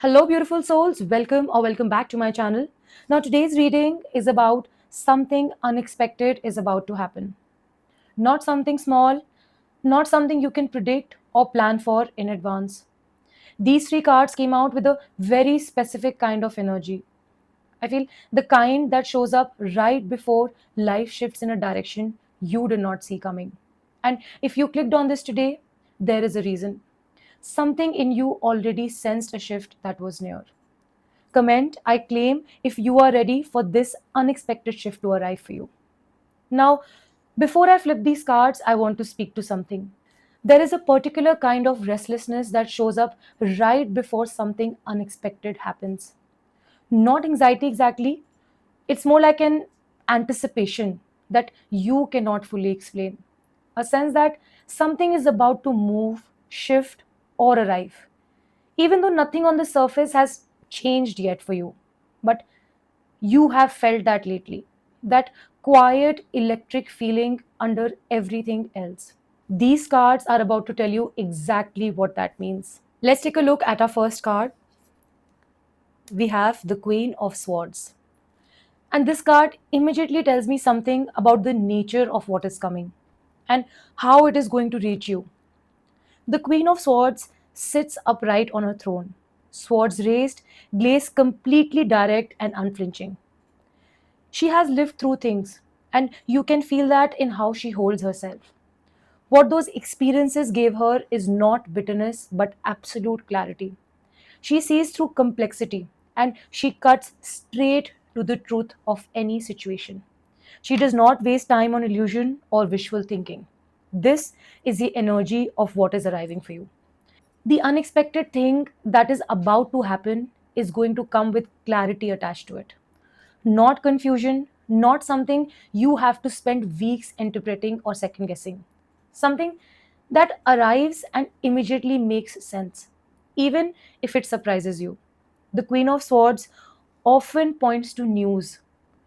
Hello, beautiful souls. Welcome back to my channel. Now, today's reading is about something unexpected is about to happen. Not something small, not something you can predict or plan for in advance. These three cards came out with a very specific kind of energy. I feel the kind that shows up right before life shifts in a direction you did not see coming. And if you clicked on this today, there is a reason. Something in you already sensed a shift that was near. Comment, I claim, if you are ready for this unexpected shift to arrive for you. Now, before I flip these cards, I want to speak to something. There is a particular kind of restlessness that shows up right before something unexpected happens. Not anxiety exactly, it's more like an anticipation that you cannot fully explain. A sense that something is about to move, shift, or arrive even though nothing on the surface has changed yet for you. But you have felt that lately, that quiet electric feeling under everything else. These cards are about to tell you exactly what that means. Let's take a look at our first card. We have the Queen of Swords. And this card immediately tells me something about the nature of what is coming and how it is going to reach you. The Queen of Swords sits upright on her throne, swords raised, gaze completely direct and unflinching. She has lived through things, and you can feel that in how she holds herself. What those experiences gave her is not bitterness but absolute clarity. She sees through complexity and she cuts straight to the truth of any situation. She does not waste time on illusion or wishful thinking. This is the energy of what is arriving for you. The unexpected thing that is about to happen is going to come with clarity attached to it. Not confusion, not something you have to spend weeks interpreting or second guessing. Something that arrives and immediately makes sense, even if it surprises you. The Queen of Swords often points to news,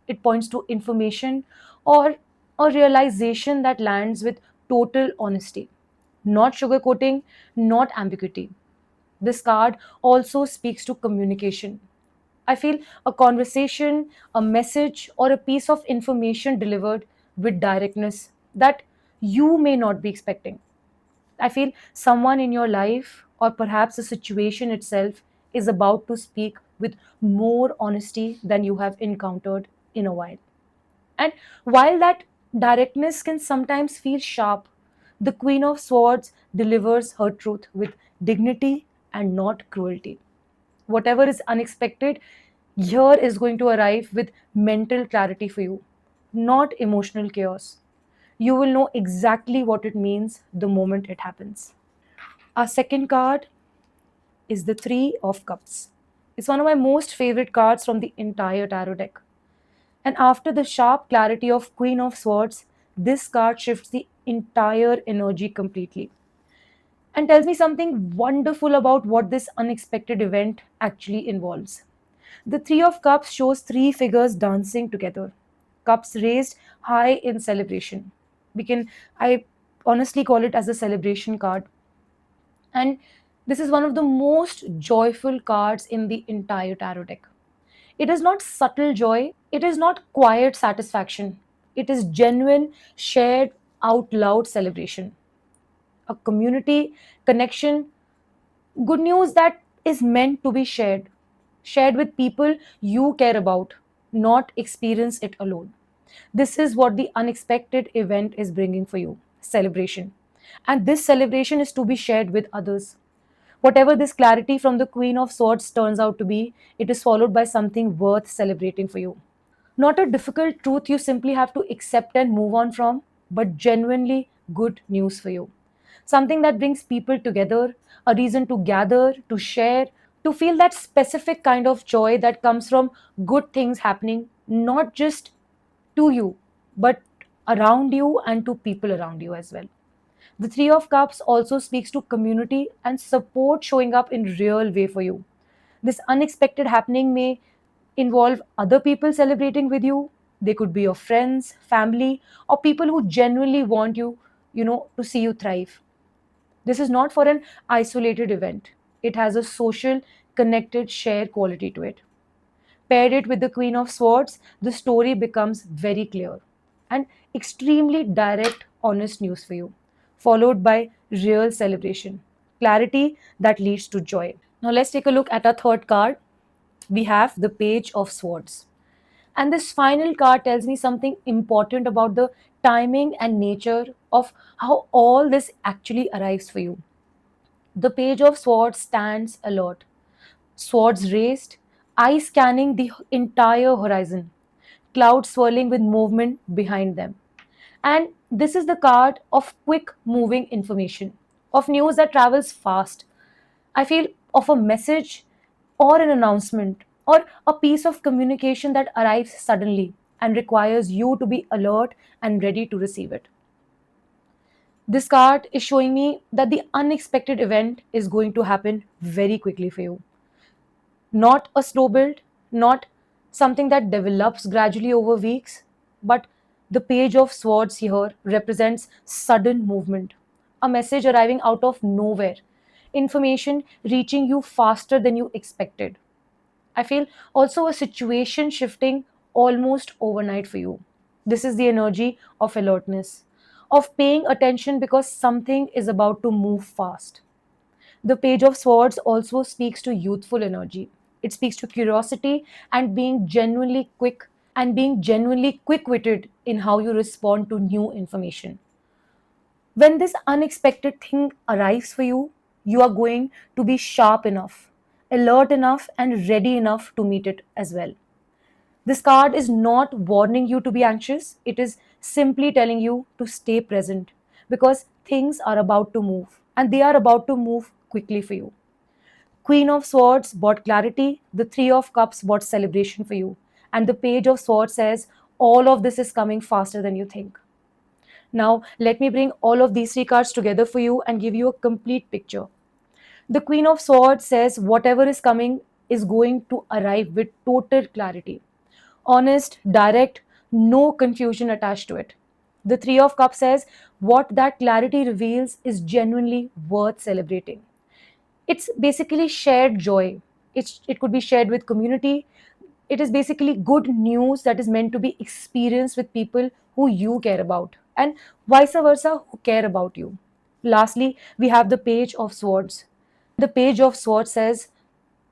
it points to information or a realization that lands with total honesty, not sugarcoating, not ambiguity. This card also speaks to communication. I feel a conversation, a message, or a piece of information delivered with directness that you may not be expecting. I feel someone in your life, or perhaps the situation itself, is about to speak with more honesty than you have encountered in a while. And while that directness can sometimes feel sharp, the Queen of Swords delivers her truth with dignity and not cruelty. Whatever is unexpected here is going to arrive with mental clarity for you, not emotional chaos. You will know exactly what it means the moment it happens. Our second card is the Three of Cups. It's one of my most favorite cards from the entire tarot deck. And after the sharp clarity of Queen of Swords, this card shifts the entire energy completely and tells me something wonderful about what this unexpected event actually involves. The Three of Cups shows three figures dancing together, cups raised high in celebration. I honestly call it as a celebration card. And this is one of the most joyful cards in the entire tarot deck. It is not subtle joy, it is not quiet satisfaction. It is genuine, shared, out loud celebration. A community connection, good news that is meant to be shared with people you care about, not experience it alone. This is what the unexpected event is bringing for you, celebration. And this celebration is to be shared with others. Whatever this clarity from the Queen of Swords turns out to be, it is followed by something worth celebrating for you. Not a difficult truth you simply have to accept and move on from, but genuinely good news for you. Something that brings people together, a reason to gather, to share, to feel that specific kind of joy that comes from good things happening, not just to you, but around you and to people around you as well. The Three of Cups also speaks to community and support showing up in real way for you. This unexpected happening may involve other people celebrating with you. They could be your friends, family, or people who genuinely want you, to see you thrive. This is not for an isolated event. It has a social, connected, share quality to it. Pair it with the Queen of Swords, the story becomes very clear and extremely direct, honest news for you, followed by real celebration, clarity that leads to joy. Now, let's take a look at our third card. We have the Page of Swords. And this final card tells me something important about the timing and nature of how all this actually arrives for you. The Page of Swords stands alert, swords raised, eyes scanning the entire horizon, clouds swirling with movement behind them. And this is the card of quick moving information, of news that travels fast. I feel of a message or an announcement or a piece of communication that arrives suddenly and requires you to be alert and ready to receive it. This card is showing me that the unexpected event is going to happen very quickly for you. Not a slow build, not something that develops gradually over weeks, but the Page of Swords here represents sudden movement, a message arriving out of nowhere, information reaching you faster than you expected. I feel also a situation shifting almost overnight for you. This is the energy of alertness, of paying attention because something is about to move fast. The Page of Swords also speaks to youthful energy. It speaks to curiosity and being genuinely quick witted in how you respond to new information. When this unexpected thing arrives for you, you are going to be sharp enough, alert enough, and ready enough to meet it as well. This card is not warning you to be anxious, it is simply telling you to stay present because things are about to move and they are about to move quickly for you. Queen of Swords brought clarity, the Three of Cups brought celebration for you, and the Page of Swords says all of this is coming faster than you think. Now, let me bring all of these three cards together for you and give you a complete picture. The Queen of Swords says whatever is coming is going to arrive with total clarity. Honest, direct, no confusion attached to it. The Three of Cups says what that clarity reveals is genuinely worth celebrating. It's basically shared joy. It could be shared with community. It is basically good news that is meant to be experienced with people who you care about and vice versa who care about you. Lastly, we have the Page of Swords. The Page of Swords says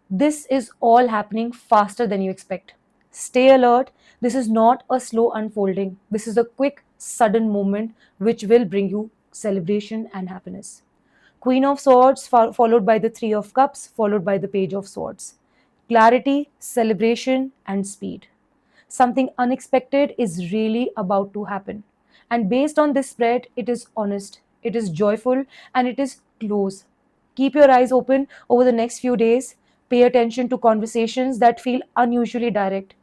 this is all happening faster than you expect. Stay alert. This is not a slow unfolding. This is a quick, sudden moment which will bring you celebration and happiness. Queen of Swords, followed by the Three of Cups, followed by the Page of Swords. Clarity, celebration, and speed. Something unexpected is really about to happen. And based on this spread, it is honest, it is joyful, and it is close. Keep your eyes open over the next few days. Pay attention to conversations that feel unusually direct.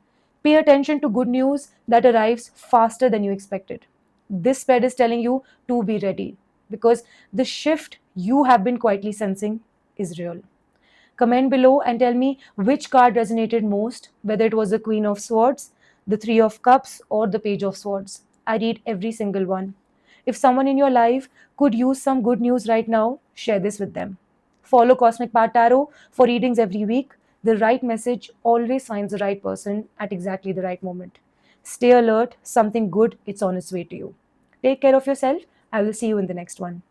Pay attention to good news that arrives faster than you expected. This spread is telling you to be ready because the shift you have been quietly sensing is real. Comment below and tell me which card resonated most, whether it was the Queen of Swords, the Three of Cups, or the Page of Swords. I read every single one. If someone in your life could use some good news right now, share this with them. Follow Cosmic Path Tarot for readings every week. The right message always finds the right person at exactly the right moment. Stay alert, something good, it's on its way to you. Take care of yourself. I will see you in the next one.